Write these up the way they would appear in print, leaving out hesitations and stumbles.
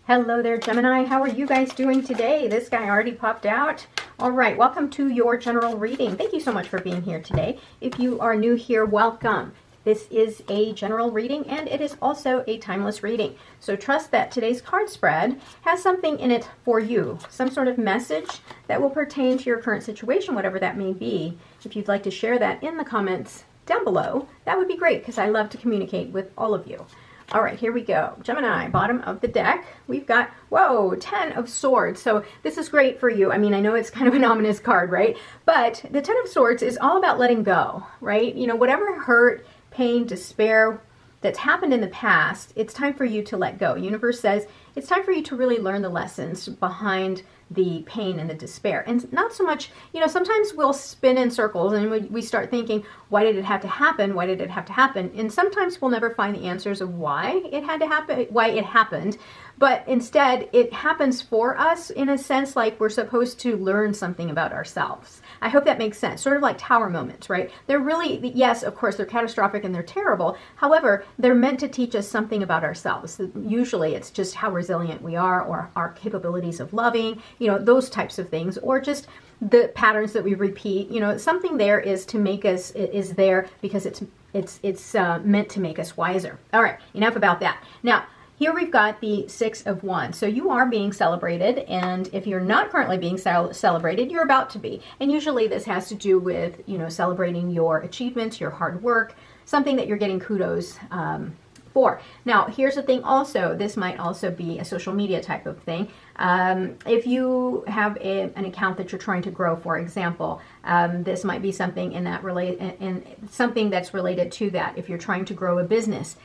Hello there, Gemini. How are you guys doing today? This guy already popped out. All right, welcome to your general reading. Thank you so much for being here today. If you are new here, welcome. This is a general reading, and it is also a timeless reading. So trust that today's card spread has something in it for you, some sort of message that will pertain to your current situation, whatever that may be. If you'd like to share that in the comments down below, that would be great because I love to communicate with all of you. All right, here we go. Gemini, bottom of the deck. We've got, whoa, 10 of Swords. So this is great for you. I mean, I know it's kind of an ominous card, right? But the 10 of Swords is all about letting go, right? You know, whatever hurt, pain, despair that's happened in the past, it's time for you to let go. Universe says it's time for you to really learn the lessons behind the pain and the despair. And not so much, you know, sometimes we'll spin in circles and we start thinking, why did it have to happen? Why did it have to happen? And sometimes we'll never find the answers of why it had to happen, why it happened. But instead, it happens for us in a sense like we're supposed to learn something about ourselves. I hope that makes sense. Sort of like tower moments, right? They're really, yes, of course, they're catastrophic and they're terrible. However, they're meant to teach us something about ourselves. Usually it's just how resilient we are or our capabilities of loving, you know, those types of things, or just the patterns that we repeat. You know, something there is to make us, is there because it's meant to make us wiser. All right, enough about that. Now, here we've got the 6 of Wands. So you are being celebrated, and if you're not currently being celebrated, you're about to be. And usually this has to do with, you know, celebrating your achievements, your hard work, something that you're getting kudos for. Now, here's the thing also, this might also be a social media type of thing. If you have an account that you're trying to grow, for example, this might be something something that's related to that. If you're trying to grow a business,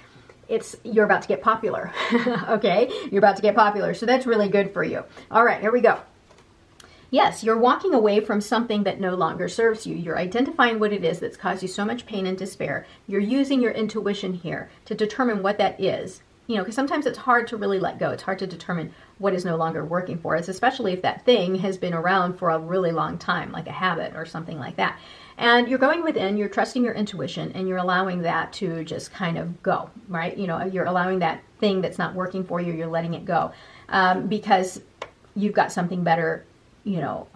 you're about to get popular. Okay, you're about to get popular, so that's really good for you. All right, here we go. Yes, you're walking away from something that no longer serves you. You're identifying what it is that's caused you so much pain and despair. You're using your intuition here to determine what that is. You know, because sometimes it's hard to really let go. It's hard to determine what is no longer working for us, especially if that thing has been around for a really long time, like a habit or something like that. And you're going within, you're trusting your intuition, and you're allowing that to just kind of go, right? You know, you're allowing that thing that's not working for you, you're letting it go because you've got something better, you know,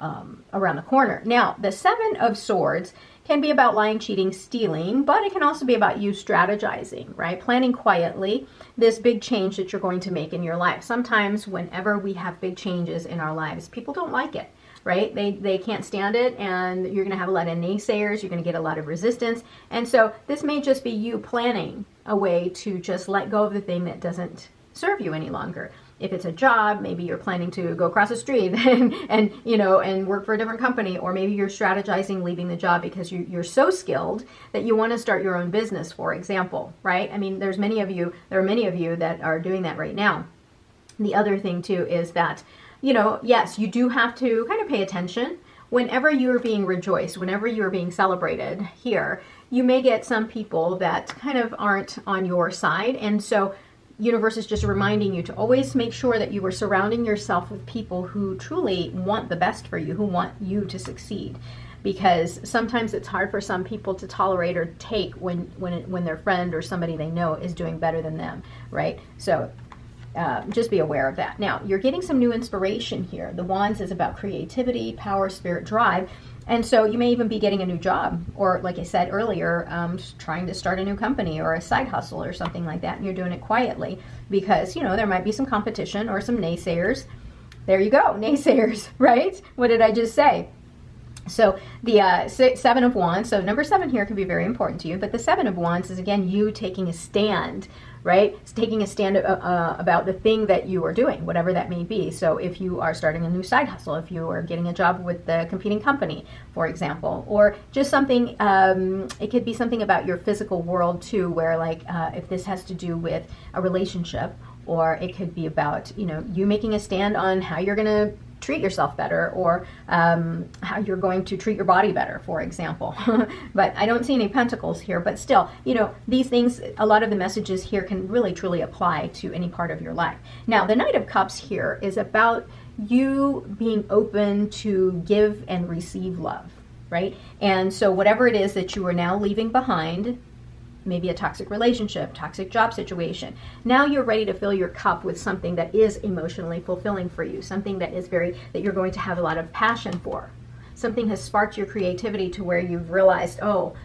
around the corner. Now, the 7 of Swords can be about lying, cheating, stealing, but it can also be about you strategizing, right? Planning quietly this big change that you're going to make in your life. Sometimes whenever we have big changes in our lives, people don't like it, right? They can't stand it, and you're going to have a lot of naysayers. You're going to get a lot of resistance. And so this may just be you planning a way to just let go of the thing that doesn't serve you any longer. If it's a job, maybe you're planning to go across the street and you know, and work for a different company, or maybe you're strategizing leaving the job because you're so skilled that you want to start your own business, for example, right? I mean, there are many of you that are doing that right now. The other thing too is that, you know, yes, you do have to kind of pay attention whenever you're being rejoiced, whenever you're being celebrated here. You may get some people that kind of aren't on your side, and so universe is just reminding you to always make sure that you are surrounding yourself with people who truly want the best for you, who want you to succeed. Because sometimes it's hard for some people to tolerate or take when their friend or somebody they know is doing better than them, right? So just be aware of that. Now, you're getting some new inspiration here. The Wands is about creativity, power, spirit, drive. And so you may even be getting a new job, or like I said earlier, trying to start a new company or a side hustle or something like that, and you're doing it quietly because, you know, there might be some competition or some naysayers. There you go, naysayers, right? What did I just say? So the 7 of Wands, so number 7 here can be very important to you, but the 7 of Wands is, again, you taking a stand, right? It's taking a stand about the thing that you are doing, whatever that may be. So if you are starting a new side hustle, if you are getting a job with the competing company, for example, or just something, it could be something about your physical world too, where like if this has to do with a relationship, or it could be about, you know, you making a stand on how you're going to treat yourself better, or how you're going to treat your body better, for example. But I don't see any pentacles here, but still, you know, these things, a lot of the messages here can really truly apply to any part of your life. Now, the Knight of Cups here is about you being open to give and receive love, right? And so whatever it is that you are now leaving behind, maybe a toxic relationship, toxic job situation. Now you're ready to fill your cup with something that is emotionally fulfilling for you, something that is that you're going to have a lot of passion for. Something has sparked your creativity to where you've realized, oh,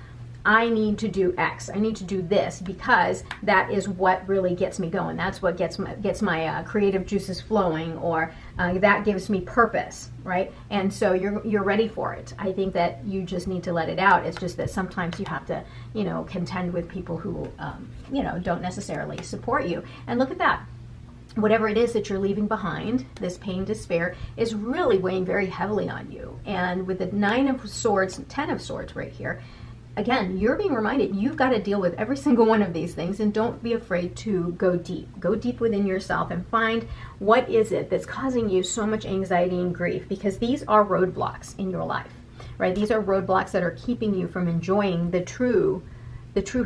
I need to do X. I need to do this because that is what really gets me going. That's what gets my creative juices flowing, or that gives me purpose, right? And so you're ready for it. I think that you just need to let it out. It's just that sometimes you have to, contend with people who, don't necessarily support you. And look at that. Whatever it is that you're leaving behind, this pain, despair, is really weighing very heavily on you. And with the 9 of Swords and 10 of Swords right here, again, you're being reminded you've got to deal with every single one of these things, and don't be afraid to go deep. Go deep within yourself and find what is it that's causing you so much anxiety and grief, because these are roadblocks in your life, right? These are roadblocks that are keeping you from enjoying the true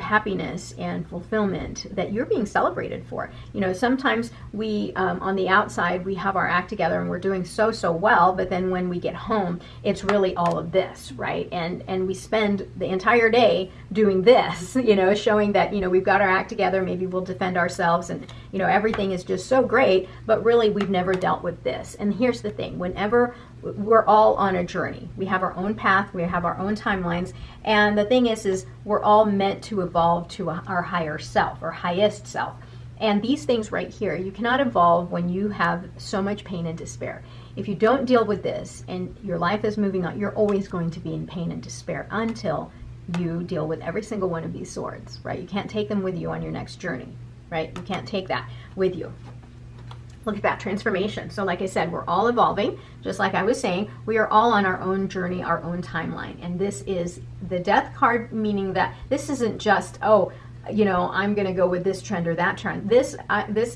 happiness and fulfillment that you're being celebrated for. Sometimes we, on the outside, we have our act together and we're doing so well, but then when we get home, it's really all of this, right? And we spend the entire day doing this, showing that, we've got our act together, maybe we'll defend ourselves, and, everything is just so great, but really we've never dealt with this. And here's the thing, whenever we're all on a journey, we have our own path, we have our own timelines, and the thing is we're all meant to evolve to our higher self, or highest self. And these things right here, you cannot evolve when you have so much pain and despair. If you don't deal with this and your life is moving on, you're always going to be in pain and despair until you deal with every single one of these swords, right? You can't take them with you on your next journey, right? You can't take that with you. Look at that transformation. So like I said, we're all evolving. Just like I was saying, we are all on our own journey, our own timeline. And this is the death card, meaning that this isn't just, I'm going to go with this trend or that trend. This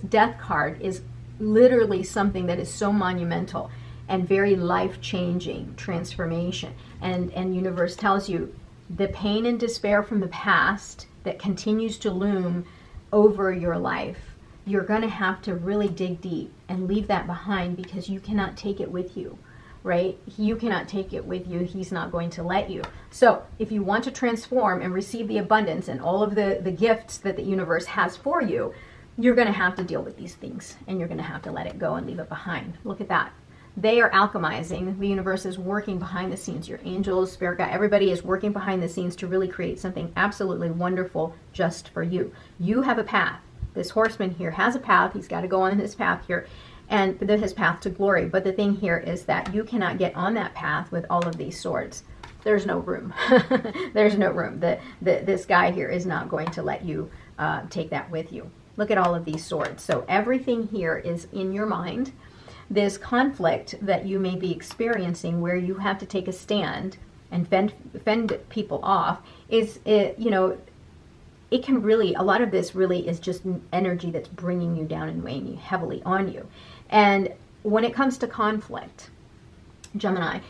death card is literally something that is so monumental and very life-changing transformation. And universe tells you the pain and despair from the past that continues to loom over your life, you're going to have to really dig deep and leave that behind, because you cannot take it with you, right? You cannot take it with you. He's not going to let you. So if you want to transform and receive the abundance and all of the gifts that the universe has for you, you're going to have to deal with these things, and you're going to have to let it go and leave it behind. Look at that. They are alchemizing. The universe is working behind the scenes. Your angels, spirit guide, everybody is working behind the scenes to really create something absolutely wonderful just for you. You have a path. This horseman here has a path. He's got to go on his path here, and his path to glory. But the thing here is that you cannot get on that path with all of these swords. There's no room. There's no room. This guy here is not going to let you take that with you. Look at all of these swords. So everything here is in your mind. This conflict that you may be experiencing, where you have to take a stand and fend people off, is it can really, a lot of this really is just energy that's bringing you down and weighing heavily on you. And when it comes to conflict, Gemini,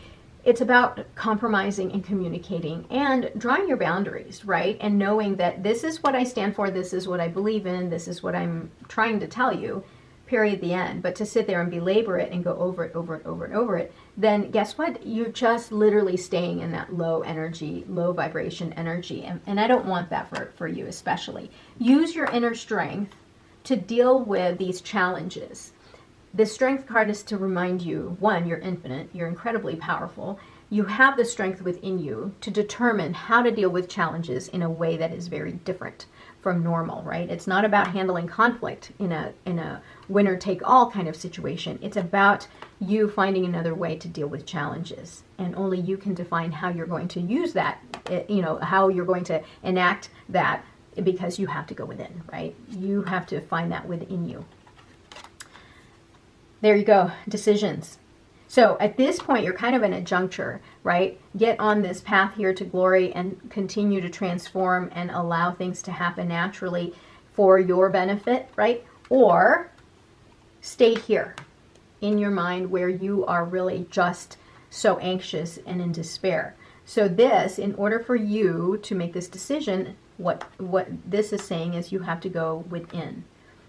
it's about compromising and communicating and drawing your boundaries, right? And knowing that this is what I stand for, this is what I believe in, this is what I'm trying to tell you, period, the end. But to sit there and belabor it and go over it, over it, then guess what? You're just literally staying in that low energy, low vibration energy. And I don't want that for you especially. Use your inner strength to deal with these challenges. The strength card is to remind you, one, you're infinite, you're incredibly powerful. You have the strength within you to determine how to deal with challenges in a way that is very different from normal, right? It's not about handling conflict in a winner-take-all kind of situation. It's about you finding another way to deal with challenges. And only you can define how you're going to use that, how you're going to enact that, because you have to go within, right? You have to find that within you. There you go, decisions. So at this point, you're kind of in a juncture, right? Get on this path here to glory and continue to transform and allow things to happen naturally for your benefit, right? Or stay here in your mind where you are really just so anxious and in despair. So this, in order for you to make this decision, what this is saying is you have to go within.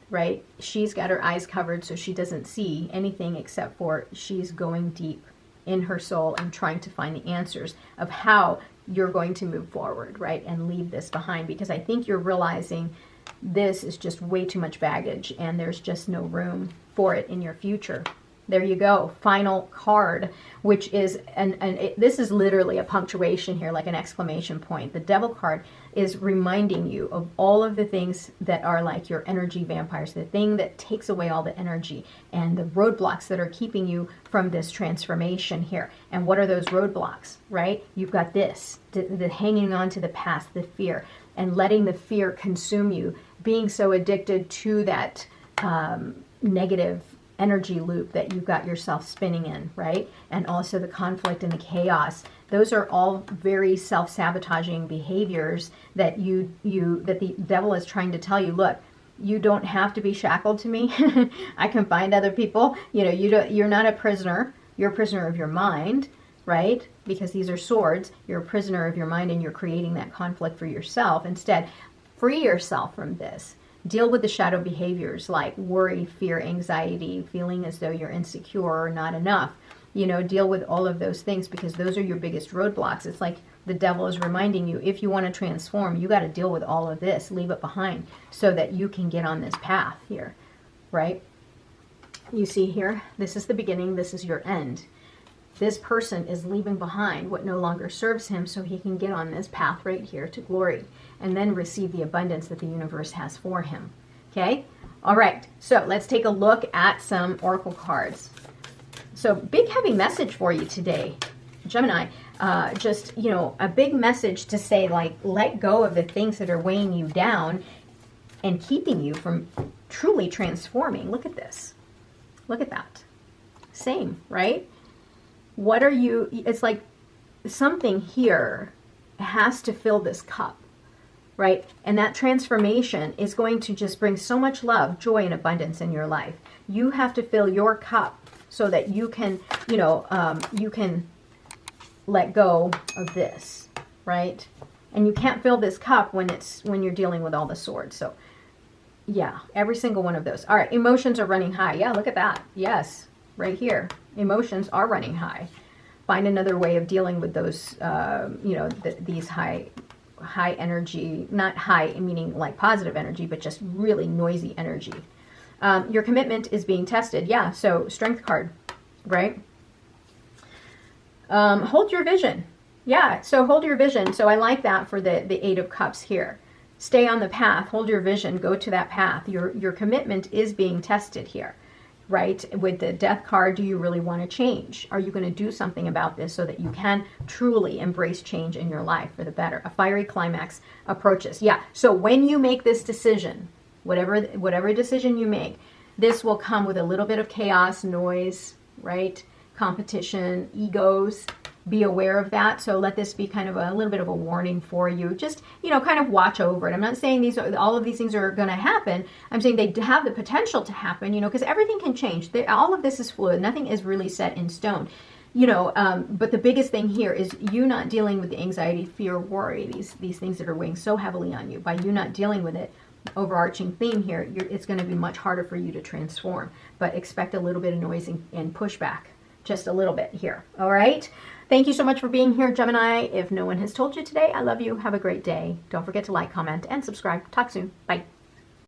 Right? She's got her eyes covered so she doesn't see anything, except for she's going deep in her soul and trying to find the answers of how you're going to move forward, right? And leave this behind, because I think you're realizing this is just way too much baggage and there's just no room for it in your future. There you go. Final card, which is, this is literally a punctuation here, like an exclamation point. The Devil card is reminding you of all of the things that are like your energy vampires, the thing that takes away all the energy and the roadblocks that are keeping you from this transformation here. And what are those roadblocks, right? You've got this, the hanging on to the past, the fear, and letting the fear consume you, being so addicted to that negative energy loop that you've got yourself spinning in, right? And also the conflict and the chaos. Those are all very self-sabotaging behaviors that that the devil is trying to tell you, look, you don't have to be shackled to me. I can find other people. You know, you're not a prisoner. You're a prisoner of your mind, right? Because these are swords. You're a prisoner of your mind and you're creating that conflict for yourself. Instead, free yourself from this. Deal with the shadow behaviors like worry, fear, anxiety, feeling as though you're insecure or not enough. You know, deal with all of those things, because those are your biggest roadblocks. It's like the devil is reminding you, if you want to transform, you got to deal with all of this, leave it behind, so that you can get on this path here, right? You see here, this is the beginning, this is your end. This person is leaving behind what no longer serves him so he can get on this path right here to glory and then receive the abundance that the universe has for him. Okay? All right. So let's take a look at some oracle cards. So big heavy message for you today, Gemini. Just, you know, a big message to say, like, let go of the things that are weighing you down and keeping you from truly transforming. Look at this. Look at that. Same, right? What are you, it's like something here has to fill this cup, right? And that transformation is going to just bring so much love, joy, and abundance in your life. You have to fill your cup so that you can, you know, you can let go of this, right? And you can't fill this cup when you're dealing with all the swords. So yeah, every single one of those. All right, emotions are running high. Yeah, look at that. Yes, right here. Emotions are running high. Find another way of dealing with those, you know, these high energy, not high meaning like positive energy, but just really noisy energy. Your commitment is being tested. Yeah, so strength card, right? Hold your vision. Yeah, so hold your vision. So I like that for the Eight of Cups here. Stay on the path, hold your vision, go to that path. Your commitment is being tested here. Right? With the Death card, do you really want to change? Are you going to do something about this so that you can truly embrace change in your life for the better? A fiery climax approaches. Yeah. So when you make this decision, whatever decision you make, this will come with a little bit of chaos, noise, right? Competition, egos. Be aware of that. So let this be kind of a little bit of a warning for you. Just, you know, kind of watch over it. I'm not saying all of these things are going to happen. I'm saying they have the potential to happen, you know, because everything can change. All of this is fluid. Nothing is really set in stone, you know, but the biggest thing here is you not dealing with the anxiety, fear, worry, these things that are weighing so heavily on you. By you not dealing with it, overarching theme here, it's going to be much harder for you to transform. But expect a little bit of noise and pushback, just a little bit here. All right. Thank you so much for being here, Gemini. If no one has told you today, I love you. Have a great day. Don't forget to like, comment, and subscribe. Talk soon. Bye.